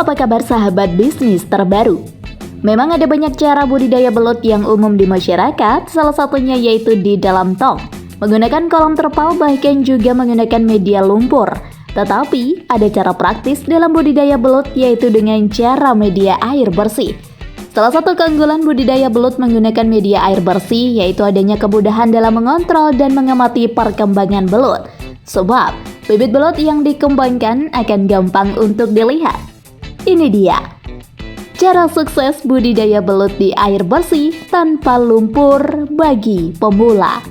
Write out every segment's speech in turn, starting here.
apa kabar sahabat bisnis terbaru? Memang ada banyak cara budidaya belut yang umum di masyarakat, salah satunya yaitu di dalam tong, menggunakan kolam terpal bahkan juga menggunakan media lumpur. Tetapi ada cara praktis dalam budidaya belut yaitu dengan cara media air bersih. Salah satu keunggulan budidaya belut menggunakan media air bersih yaitu adanya kemudahan dalam mengontrol dan mengamati perkembangan belut. Sebab bibit belut yang dikembangkan akan gampang untuk dilihat. Ini dia cara sukses budidaya belut di air bersih tanpa lumpur bagi pemula.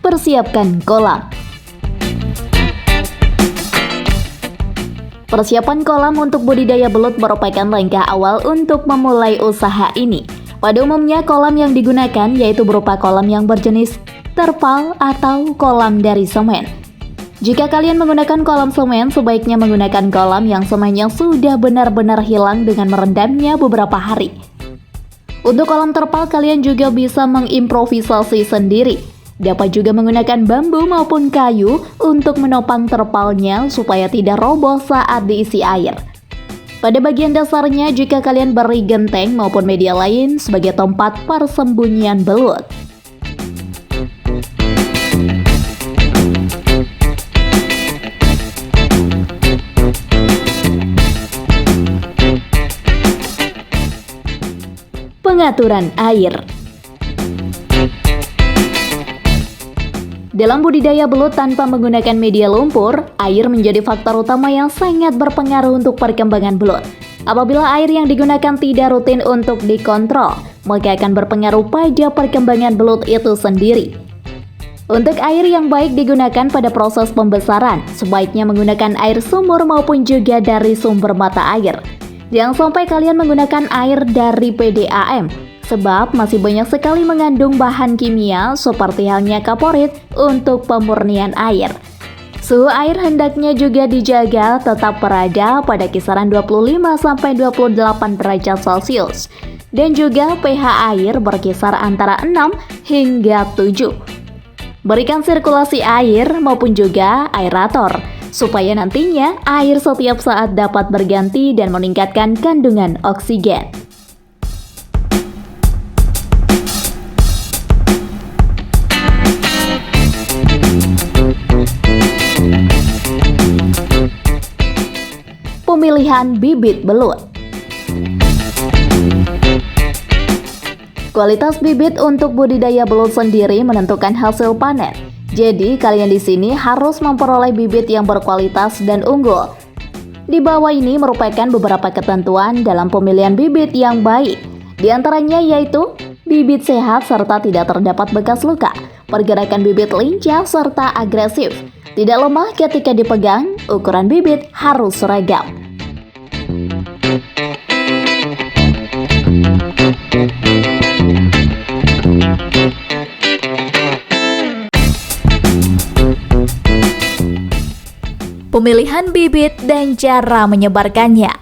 Persiapkan kolam. Persiapan kolam untuk budidaya belut merupakan langkah awal untuk memulai usaha ini. Pada umumnya kolam yang digunakan yaitu berupa kolam yang berjenis terpal atau kolam dari semen. Jika kalian menggunakan kolam semen, sebaiknya menggunakan kolam yang semennya sudah benar-benar hilang dengan merendamnya beberapa hari. Untuk kolam terpal kalian juga bisa mengimprovisasi sendiri. Dapat juga menggunakan bambu maupun kayu untuk menopang terpalnya supaya tidak roboh saat diisi air. Pada bagian dasarnya jika kalian beri genteng maupun media lain sebagai tempat persembunyian belut. Pengaturan air. Dalam budidaya belut tanpa menggunakan media lumpur, air menjadi faktor utama yang sangat berpengaruh untuk perkembangan belut. Apabila air yang digunakan tidak rutin untuk dikontrol, maka akan berpengaruh pada perkembangan belut itu sendiri. Untuk air yang baik digunakan pada proses pembesaran, sebaiknya menggunakan air sumur maupun juga dari sumber mata air. Jangan sampai kalian menggunakan air dari PDAM, sebab masih banyak sekali mengandung bahan kimia seperti halnya kaporit untuk pemurnian air. Suhu air hendaknya juga dijaga tetap berada pada kisaran 25-28 derajat Celcius dan juga pH air berkisar antara 6 hingga 7. Berikan sirkulasi air maupun juga aerator supaya nantinya air setiap saat dapat berganti dan meningkatkan kandungan oksigen. Pemilihan bibit belut. Kualitas bibit untuk budidaya belut sendiri menentukan hasil panen. Jadi kalian di sini harus memperoleh bibit yang berkualitas dan unggul. Di bawah ini merupakan beberapa ketentuan dalam pemilihan bibit yang baik. Di antaranya yaitu bibit sehat serta tidak terdapat bekas luka, pergerakan bibit lincah serta agresif, tidak lemah ketika dipegang, ukuran bibit harus seragam. Pemilihan bibit dan cara menyebarkannya.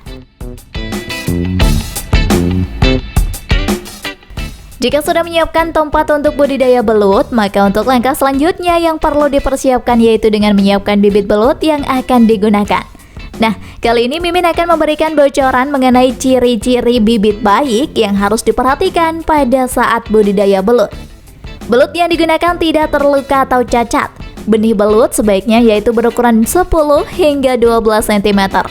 Jika sudah menyiapkan tempat untuk budidaya belut, maka untuk langkah selanjutnya yang perlu dipersiapkan yaitu dengan menyiapkan bibit belut yang akan digunakan. Nah, kali ini Mimin akan memberikan bocoran mengenai ciri-ciri bibit baik yang harus diperhatikan pada saat budidaya belut. Belut yang digunakan tidak terluka atau cacat. Benih belut sebaiknya yaitu berukuran 10 hingga 12 cm.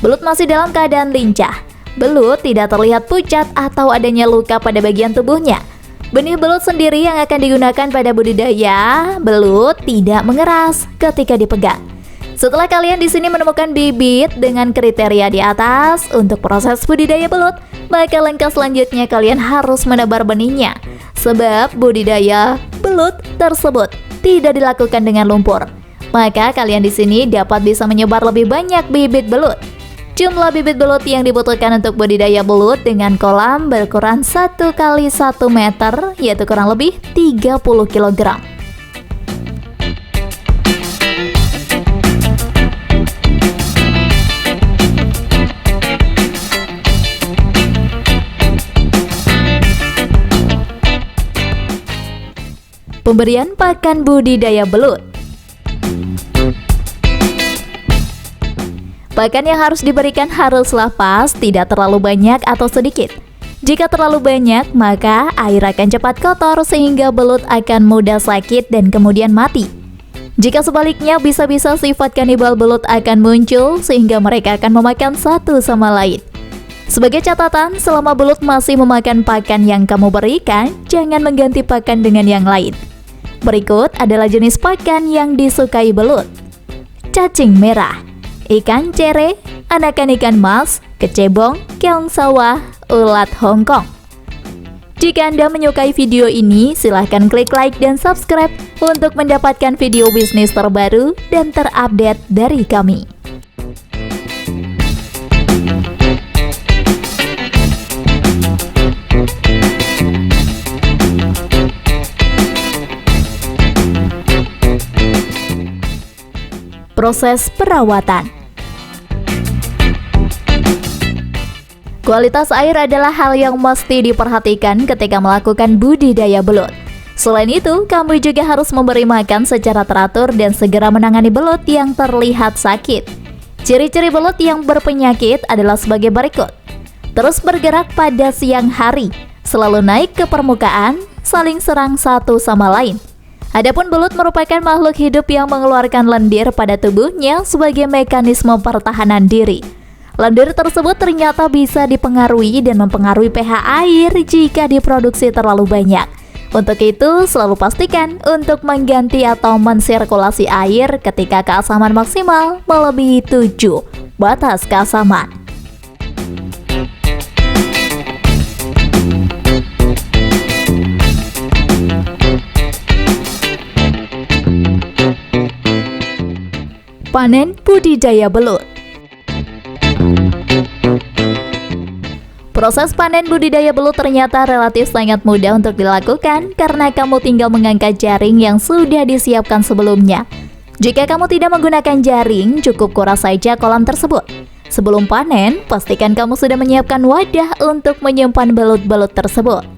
Belut masih dalam keadaan lincah. Belut tidak terlihat pucat atau adanya luka pada bagian tubuhnya. Benih belut sendiri yang akan digunakan pada budidaya belut tidak mengeras ketika dipegang. Setelah kalian di sini menemukan bibit dengan kriteria di atas untuk proses budidaya belut, maka langkah selanjutnya kalian harus menebar benihnya. Sebab budidaya belut tersebut tidak dilakukan dengan lumpur. Maka kalian di sini dapat bisa menyebar lebih banyak bibit belut. Jumlah bibit belut yang dibutuhkan untuk budidaya belut dengan kolam berukuran 1 x 1 meter yaitu kurang lebih 30 kg. Pemberian pakan budidaya belut. Pakan yang harus diberikan haruslah pas, tidak terlalu banyak atau sedikit. Jika terlalu banyak, maka air akan cepat kotor sehingga belut akan mudah sakit dan kemudian mati. Jika sebaliknya, bisa-bisa sifat kanibal belut akan muncul sehingga mereka akan memakan satu sama lain. Sebagai catatan, selama belut masih memakan pakan yang kamu berikan, jangan mengganti pakan dengan yang lain. Berikut adalah jenis pakan yang disukai belut. Cacing merah, ikan cere, anakan ikan mas, kecebong, keong sawah, ulat Hongkong. Jika Anda menyukai video ini, silahkan klik like dan subscribe untuk mendapatkan video bisnis terbaru dan terupdate dari kami. Proses perawatan. Kualitas air adalah hal yang mesti diperhatikan ketika melakukan budidaya belut. Selain itu, kamu juga harus memberi makan secara teratur dan segera menangani belut yang terlihat sakit. Ciri-ciri belut yang berpenyakit adalah sebagai berikut. Terus bergerak pada siang hari, selalu naik ke permukaan, saling serang satu sama lain. Adapun belut merupakan makhluk hidup yang mengeluarkan lendir pada tubuhnya sebagai mekanisme pertahanan diri. Lendir tersebut ternyata bisa dipengaruhi dan mempengaruhi pH air jika diproduksi terlalu banyak. Untuk itu, selalu pastikan untuk mengganti atau mensirkulasi air ketika keasaman maksimal melebihi 7 batas keasaman. Panen budidaya belut. Proses panen budidaya belut ternyata relatif sangat mudah untuk dilakukan karena kamu tinggal mengangkat jaring yang sudah disiapkan sebelumnya. Jika kamu tidak menggunakan jaring, cukup kuras saja kolam tersebut. Sebelum panen, pastikan kamu sudah menyiapkan wadah untuk menyimpan belut-belut tersebut.